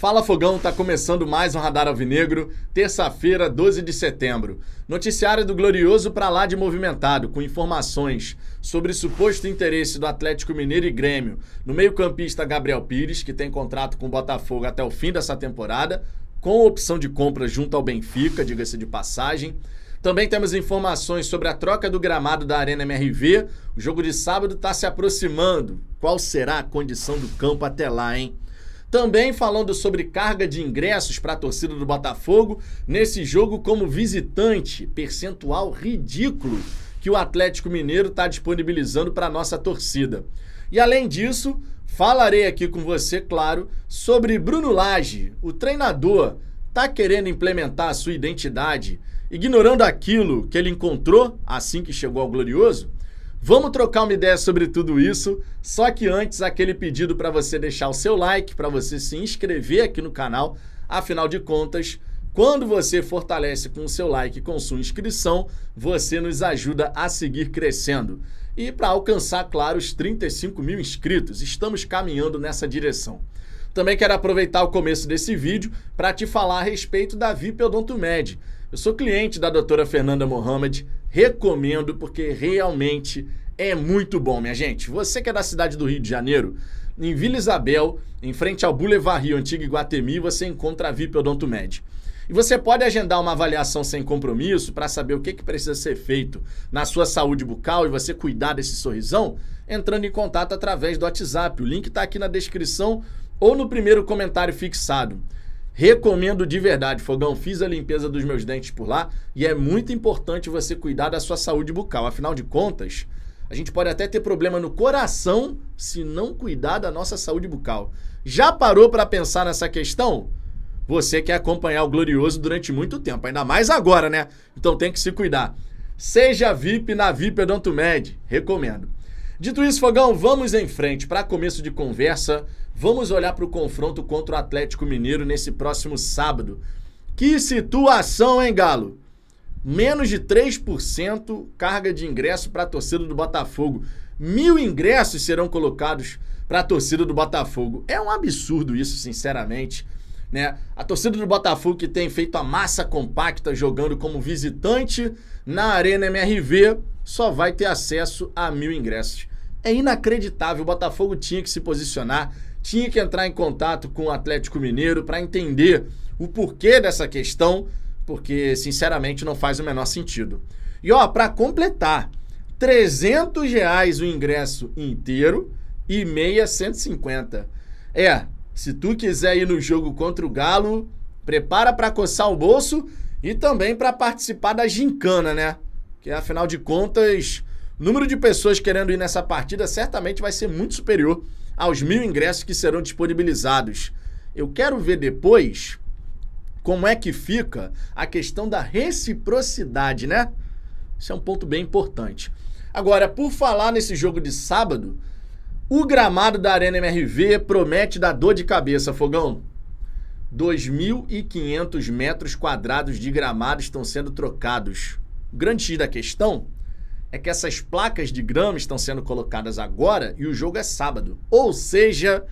Fala Fogão, tá começando mais um Radar Alvinegro, terça-feira, 12 de setembro. Noticiário do Glorioso pra lá de movimentado, com informações sobre suposto interesse do Atlético Mineiro e Grêmio no meio-campista Gabriel Pires, que tem contrato com o Botafogo até o fim dessa temporada, com opção de compra junto ao Benfica, diga-se de passagem. Também temos informações sobre a troca do gramado da Arena MRV. O jogo de sábado está se aproximando. Qual será a condição do campo até lá, hein? Também falando sobre carga de ingressos para a torcida do Botafogo nesse jogo como visitante, percentual ridículo que o Atlético Mineiro está disponibilizando para a nossa torcida. E além disso, falarei aqui com você, claro, sobre Bruno Lage. O treinador está querendo implementar a sua identidade, ignorando aquilo que ele encontrou assim que chegou ao Glorioso? Vamos trocar uma ideia sobre tudo isso, só que antes aquele pedido para você deixar o seu like, para você se inscrever aqui no canal. Afinal de contas, quando você fortalece com o seu like e com sua inscrição, você nos ajuda a seguir crescendo. E para alcançar, claro, os 35 mil inscritos, estamos caminhando nessa direção. Também quero aproveitar o começo desse vídeo para te falar a respeito da VIP Odontomed. Eu sou cliente da doutora Fernanda Mohamed, recomendo porque realmente é muito bom, minha gente. Você que é da cidade do Rio de Janeiro, em Vila Isabel, em frente ao Boulevard Rio Antigo Iguatemi, você encontra a VIP Odontomed. E você pode agendar uma avaliação sem compromisso para saber o que precisa ser feito na sua saúde bucal e você cuidar desse sorrisão, entrando em contato através do WhatsApp. O link está aqui na descrição ou no primeiro comentário fixado. Recomendo de verdade, Fogão. Fiz a limpeza dos meus dentes por lá e é muito importante você cuidar da sua saúde bucal. Afinal de contas, a gente pode até ter problema no coração se não cuidar da nossa saúde bucal. Já parou para pensar nessa questão? Você quer acompanhar o Glorioso durante muito tempo, ainda mais agora, né? Então tem que se cuidar. Seja VIP na VIP Odontomed. Recomendo. Dito isso, Fogão, vamos em frente. Para começo de conversa, vamos olhar para o confronto contra o Atlético Mineiro nesse próximo sábado. Que situação, hein, Galo? Menos de 3% carga de ingresso para a torcida do Botafogo. 1.000 ingressos serão colocados para a torcida do Botafogo. É um absurdo isso, sinceramente, né? A torcida do Botafogo que tem feito a massa compacta jogando como visitante na Arena MRV só vai ter acesso a 1.000 ingressos. É inacreditável, o Botafogo tinha que se posicionar, tinha que entrar em contato com o Atlético Mineiro para entender o porquê dessa questão, porque, sinceramente, não faz o menor sentido. E, ó, para completar, R$300 o ingresso inteiro e meia 150. Se tu quiser ir no jogo contra o Galo, prepara para coçar o bolso e também para participar da gincana, né? Que, afinal de contas, o número de pessoas querendo ir nessa partida certamente vai ser muito superior aos 1.000 ingressos que serão disponibilizados. Eu quero ver depois como é que fica a questão da reciprocidade, né? Isso é um ponto bem importante. Agora, por falar nesse jogo de sábado, o gramado da Arena MRV promete dar dor de cabeça, Fogão. 2.500 metros quadrados de gramado estão sendo trocados. O grande X da questão é que essas placas de grama estão sendo colocadas agora e o jogo é sábado. Ou seja,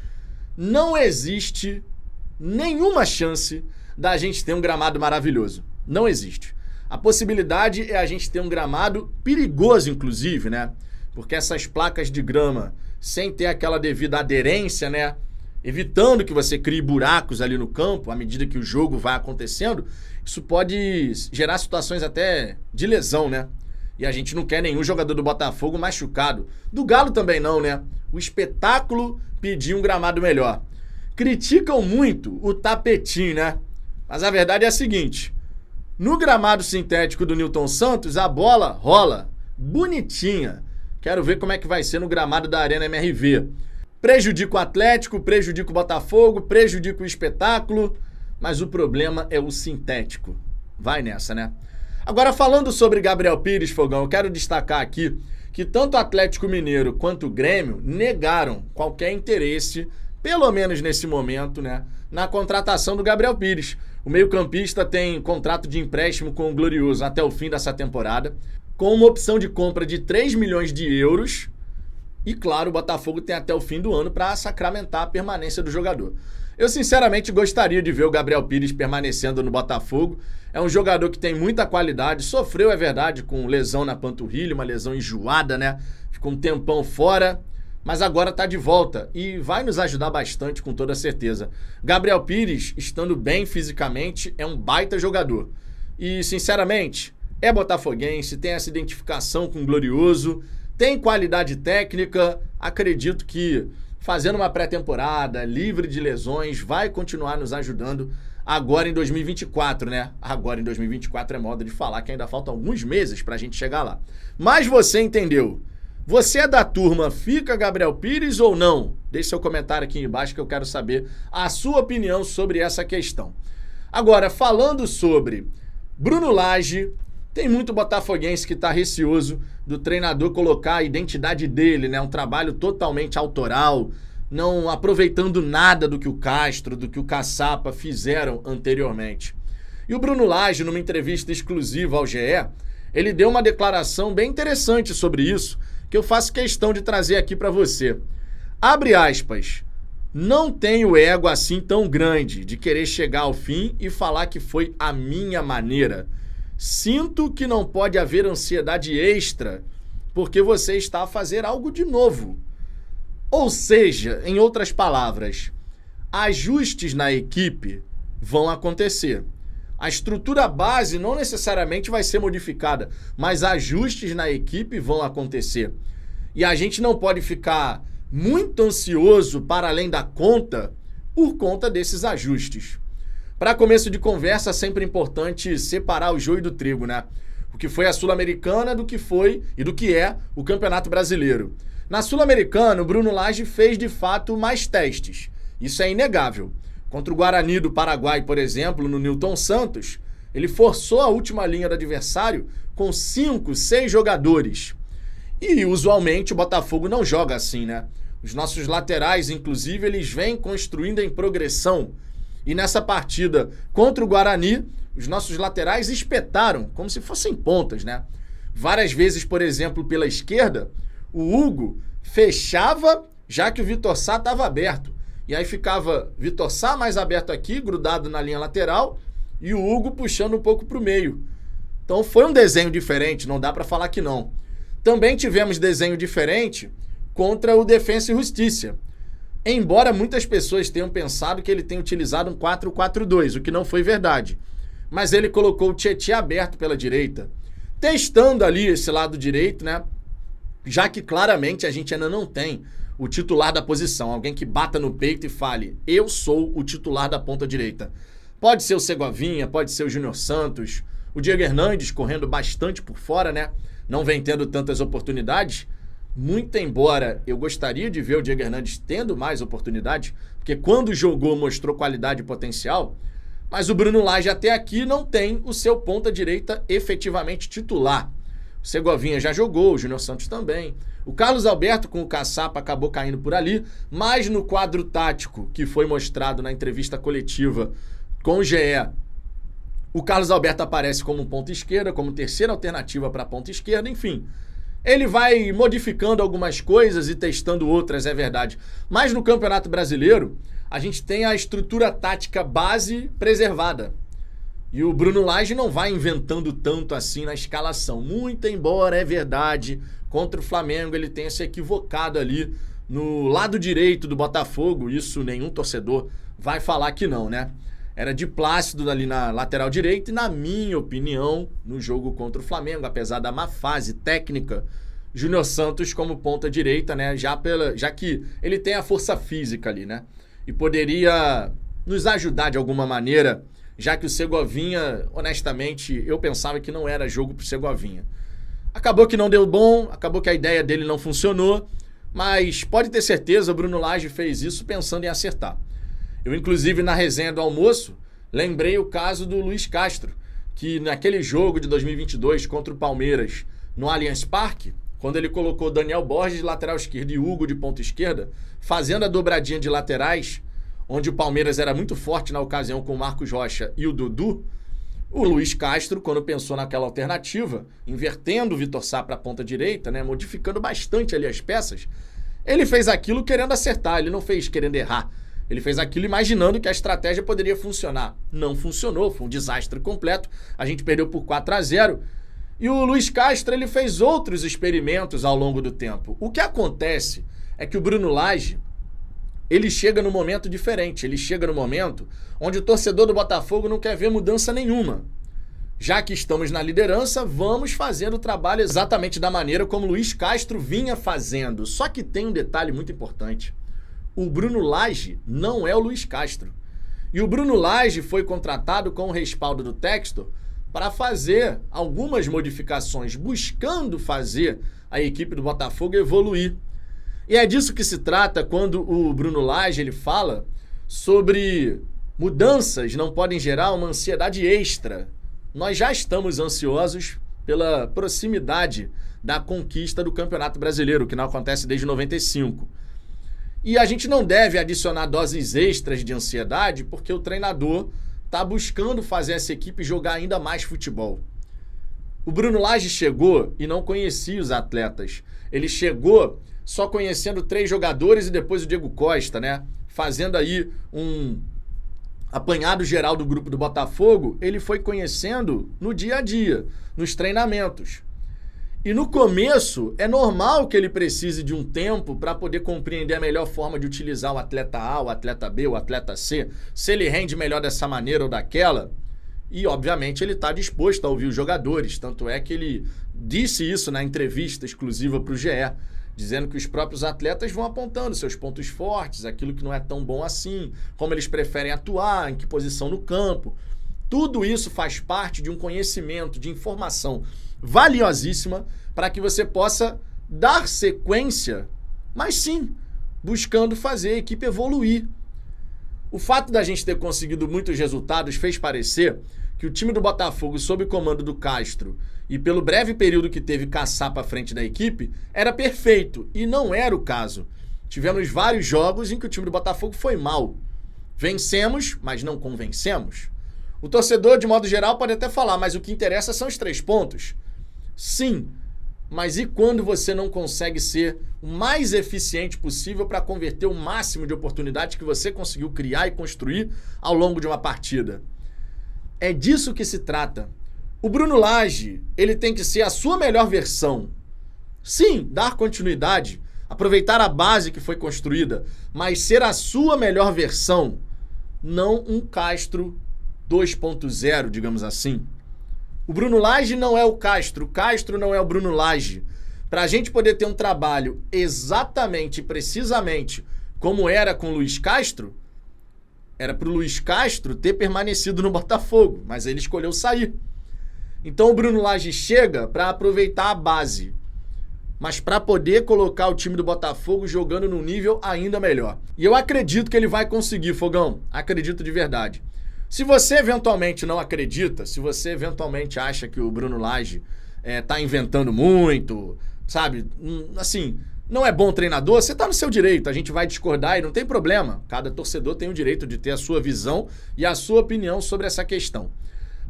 não existe nenhuma chance da gente ter um gramado maravilhoso. Não existe. A possibilidade é a gente ter um gramado perigoso, inclusive, né? Porque essas placas de grama, sem ter aquela devida aderência, né? Evitando que você crie buracos ali no campo à medida que o jogo vai acontecendo, isso pode gerar situações até de lesão, né? E a gente não quer nenhum jogador do Botafogo machucado. Do Galo também não, né? O espetáculo pediu um gramado melhor. Criticam muito o tapetinho, né? Mas a verdade é a seguinte: no gramado sintético do Newton Santos, a bola rola bonitinha. Quero ver como é que vai ser no gramado da Arena MRV. Prejudica o Atlético, prejudica o Botafogo, prejudica o espetáculo, mas o problema é o sintético. Vai nessa, né? Agora, falando sobre Gabriel Pires, Fogão, eu quero destacar aqui que tanto o Atlético Mineiro quanto o Grêmio negaram qualquer interesse, pelo menos nesse momento, né, na contratação do Gabriel Pires. O meio-campista tem contrato de empréstimo com o Glorioso até o fim dessa temporada, com uma opção de compra de 3 milhões de euros. E, claro, o Botafogo tem até o fim do ano para sacramentar a permanência do jogador. Eu sinceramente gostaria de ver o Gabriel Pires permanecendo no Botafogo. É um jogador que tem muita qualidade, sofreu, é verdade, com lesão na panturrilha, uma lesão enjoada, né? Ficou um tempão fora, mas agora tá de volta e vai nos ajudar bastante, com toda certeza. Gabriel Pires, estando bem fisicamente, é um baita jogador. E, sinceramente, é botafoguense, tem essa identificação com o Glorioso, tem qualidade técnica, acredito que fazendo uma pré-temporada, livre de lesões, vai continuar nos ajudando agora em 2024, né? Agora em 2024 é moda de falar que ainda faltam alguns meses pra gente chegar lá. Mas você entendeu? Você é da turma fica Gabriel Pires ou não? Deixe seu comentário aqui embaixo que eu quero saber a sua opinião sobre essa questão. Agora, falando sobre Bruno Lage, tem muito botafoguense que está receoso do treinador colocar a identidade dele, né? Um trabalho totalmente autoral, não aproveitando nada do que o Castro, do que o Caçapa fizeram anteriormente. E o Bruno Lage, numa entrevista exclusiva ao GE, ele deu uma declaração bem interessante sobre isso, que eu faço questão de trazer aqui para você. Abre aspas. Não tenho ego assim tão grande de querer chegar ao fim e falar que foi a minha maneira. Sinto que não pode haver ansiedade extra porque você está a fazer algo de novo. Ou seja, em outras palavras, ajustes na equipe vão acontecer. A estrutura base não necessariamente vai ser modificada, mas ajustes na equipe vão acontecer. E a gente não pode ficar muito ansioso para além da conta por conta desses ajustes. Para começo de conversa, sempre importante separar o joio do trigo, né? O que foi a Sul-Americana do que foi e do que é o Campeonato Brasileiro. Na Sul-Americana, o Bruno Lage fez de fato mais testes. Isso é inegável. Contra o Guarani do Paraguai, por exemplo, no Newton Santos, ele forçou a última linha do adversário com 5, 6 jogadores. E usualmente o Botafogo não joga assim, né? Os nossos laterais, inclusive, eles vêm construindo em progressão. E nessa partida contra o Guarani, os nossos laterais espetaram, como se fossem pontas, né? Várias vezes, por exemplo, pela esquerda, o Hugo fechava, já que o Vitor Sá estava aberto. E aí ficava Vitor Sá mais aberto aqui, grudado na linha lateral, e o Hugo puxando um pouco para o meio. Então foi um desenho diferente, não dá para falar que não. Também tivemos desenho diferente contra o Defensa e Justiça. Embora muitas pessoas tenham pensado que ele tem utilizado um 4-4-2, o que não foi verdade. Mas ele colocou o Tietê aberto pela direita, testando ali esse lado direito, né? Já que claramente a gente ainda não tem o titular da posição, alguém que bata no peito e fale, eu sou o titular da ponta direita. Pode ser o Segovinha, pode ser o Júnior Santos, o Diego Hernandes correndo bastante por fora, né? Não vem tendo tantas oportunidades. Muito embora eu gostaria de ver o Diego Hernandes tendo mais oportunidades, porque quando jogou mostrou qualidade e potencial, mas o Bruno Lage até aqui não tem o seu ponta direita efetivamente titular. O Segovinha já jogou, o Júnior Santos também. O Carlos Alberto com o Caçapa acabou caindo por ali, mas no quadro tático que foi mostrado na entrevista coletiva com o GE, o Carlos Alberto aparece como ponta esquerda, como terceira alternativa para a ponta esquerda, enfim. Ele vai modificando algumas coisas e testando outras, é verdade. Mas no Campeonato Brasileiro, a gente tem a estrutura tática base preservada. E o Bruno Lage não vai inventando tanto assim na escalação. Muito embora, é verdade, contra o Flamengo ele tenha se equivocado ali no lado direito do Botafogo. Isso nenhum torcedor vai falar que não, né? Era de Plácido ali na lateral direita e, na minha opinião, no jogo contra o Flamengo, apesar da má fase técnica, Júnior Santos como ponta direita, né? Já que ele tem a força física ali, né? E poderia nos ajudar de alguma maneira, já que o Segovinha, honestamente, eu pensava que não era jogo pro Segovinha. Acabou que não deu bom, acabou que a ideia dele não funcionou, mas pode ter certeza, o Bruno Lage fez isso pensando em acertar. Eu, inclusive, na resenha do almoço, lembrei o caso do Luiz Castro, que naquele jogo de 2022 contra o Palmeiras, no Allianz Parque, quando ele colocou Daniel Borges de lateral esquerdo e Hugo de ponta esquerda, fazendo a dobradinha de laterais, onde o Palmeiras era muito forte na ocasião com o Marcos Rocha e o Dudu, o Luiz Castro, quando pensou naquela alternativa, invertendo o Vitor Sá para a ponta direita, né, modificando bastante ali as peças, ele fez aquilo querendo acertar, ele não fez querendo errar. Ele fez aquilo imaginando que a estratégia poderia funcionar. Não funcionou, foi um desastre completo. A gente perdeu por 4-0. E o Luiz Castro, ele fez outros experimentos ao longo do tempo. O que acontece é que o Bruno Lage, ele chega num momento diferente. Ele chega no momento onde o torcedor do Botafogo não quer ver mudança nenhuma. Já que estamos na liderança, vamos fazer o trabalho exatamente da maneira como o Luiz Castro vinha fazendo. Só que tem um detalhe muito importante. O Bruno Lage não é o Luiz Castro. E o Bruno Lage foi contratado com o respaldo do Textor para fazer algumas modificações, buscando fazer a equipe do Botafogo evoluir. E é disso que se trata quando o Bruno Lage ele fala sobre mudanças não podem gerar uma ansiedade extra. Nós já estamos ansiosos pela proximidade da conquista do Campeonato Brasileiro, que não acontece desde 95. E a gente não deve adicionar doses extras de ansiedade porque o treinador está buscando fazer essa equipe jogar ainda mais futebol. O Bruno Lage chegou e não conhecia os atletas. Ele chegou só conhecendo 3 jogadores e depois o Diego Costa, né? Fazendo aí um apanhado geral do grupo do Botafogo, ele foi conhecendo no dia a dia, nos treinamentos. E no começo, é normal que ele precise de um tempo para poder compreender a melhor forma de utilizar o atleta A, o atleta B, o atleta C, se ele rende melhor dessa maneira ou daquela. E, obviamente, ele está disposto a ouvir os jogadores. Tanto é que ele disse isso na entrevista exclusiva para o GE, dizendo que os próprios atletas vão apontando seus pontos fortes, aquilo que não é tão bom assim, como eles preferem atuar, em que posição no campo. Tudo isso faz parte de um conhecimento, de informação valiosíssima para que você possa dar sequência, mas sim, buscando fazer a equipe evoluir. O fato da gente ter conseguido muitos resultados fez parecer que o time do Botafogo, sob o comando do Castro, e pelo breve período que teve caçapa à frente da equipe, era perfeito, e não era o caso. Tivemos vários jogos em que o time do Botafogo foi mal. Vencemos, mas não convencemos. O torcedor, de modo geral, pode até falar, mas o que interessa são os 3 pontos. Sim, mas e quando você não consegue ser o mais eficiente possível para converter o máximo de oportunidades que você conseguiu criar e construir ao longo de uma partida? É disso que se trata. O Bruno Lage, ele tem que ser a sua melhor versão. Sim, dar continuidade, aproveitar a base que foi construída, mas ser a sua melhor versão, não um Castro 2.0, digamos assim. O Bruno Lage não é o Castro não é o Bruno Lage. Para a gente poder ter um trabalho exatamente, precisamente, como era com o Luiz Castro, era para o Luiz Castro ter permanecido no Botafogo, mas ele escolheu sair. Então o Bruno Lage chega para aproveitar a base, mas para poder colocar o time do Botafogo jogando num nível ainda melhor. E eu acredito que ele vai conseguir, Fogão. Acredito de verdade. Se você eventualmente não acredita, se você eventualmente acha que o Bruno Lage tá inventando muito, sabe, assim, não é bom treinador, você tá no seu direito, a gente vai discordar e não tem problema. Cada torcedor tem o direito de ter a sua visão e a sua opinião sobre essa questão.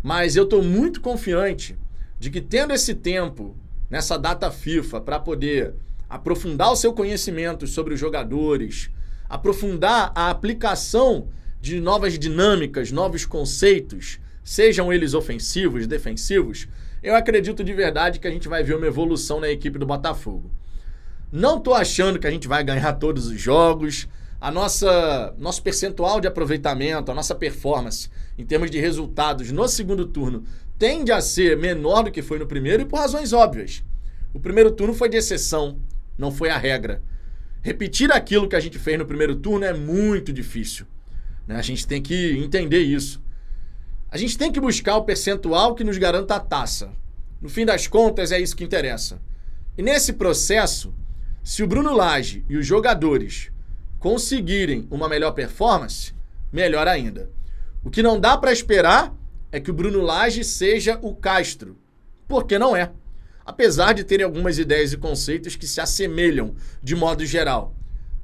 Mas eu tô muito confiante de que tendo esse tempo, nessa data FIFA, para poder aprofundar o seu conhecimento sobre os jogadores, aprofundar a aplicação de novas dinâmicas, novos conceitos, sejam eles ofensivos, defensivos, eu acredito de verdade que a gente vai ver uma evolução na equipe do Botafogo. Não tô achando que a gente vai ganhar todos os jogos, nosso percentual de aproveitamento, a nossa performance em termos de resultados no segundo turno tende a ser menor do que foi no primeiro e por razões óbvias. O primeiro turno foi de exceção, não foi a regra. Repetir aquilo que a gente fez no primeiro turno é muito difícil. A gente tem que entender isso. A gente tem que buscar o percentual que nos garanta a taça. No fim das contas, é isso que interessa. E nesse processo, se o Bruno Lage e os jogadores conseguirem uma melhor performance, melhor ainda. O que não dá para esperar é que o Bruno Lage seja o Castro, porque não é. Apesar de terem algumas ideias e conceitos que se assemelham de modo geral.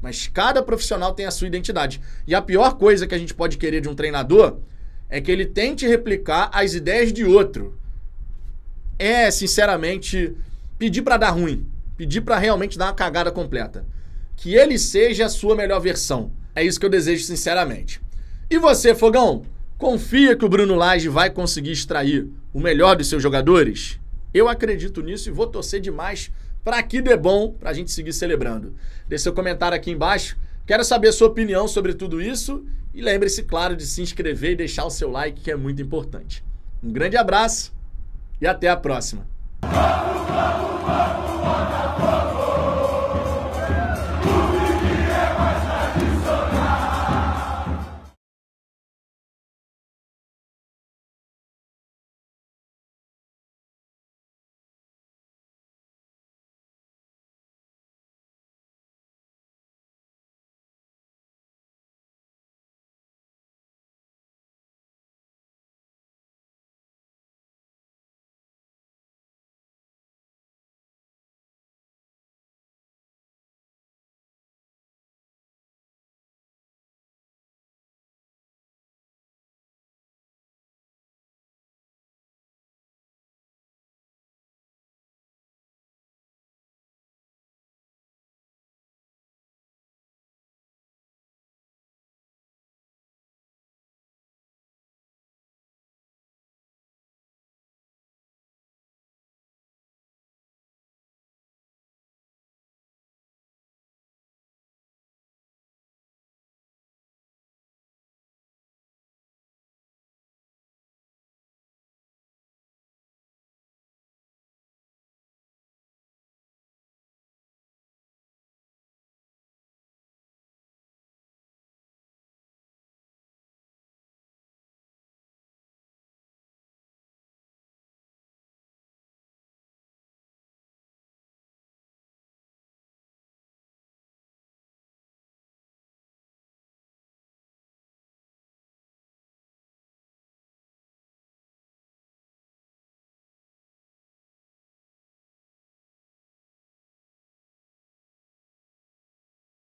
Mas cada profissional tem a sua identidade. E a pior coisa que a gente pode querer de um treinador é que ele tente replicar as ideias de outro. É, sinceramente, pedir para dar ruim. Pedir para realmente dar uma cagada completa. Que ele seja a sua melhor versão. É isso que eu desejo sinceramente. E você, Fogão? Confia que o Bruno Lage vai conseguir extrair o melhor dos seus jogadores? Eu acredito nisso e vou torcer demais para que dê bom para a gente seguir celebrando. Deixe seu comentário aqui embaixo. Quero saber a sua opinião sobre tudo isso. E lembre-se, claro, de se inscrever e deixar o seu like, que é muito importante. Um grande abraço e até a próxima.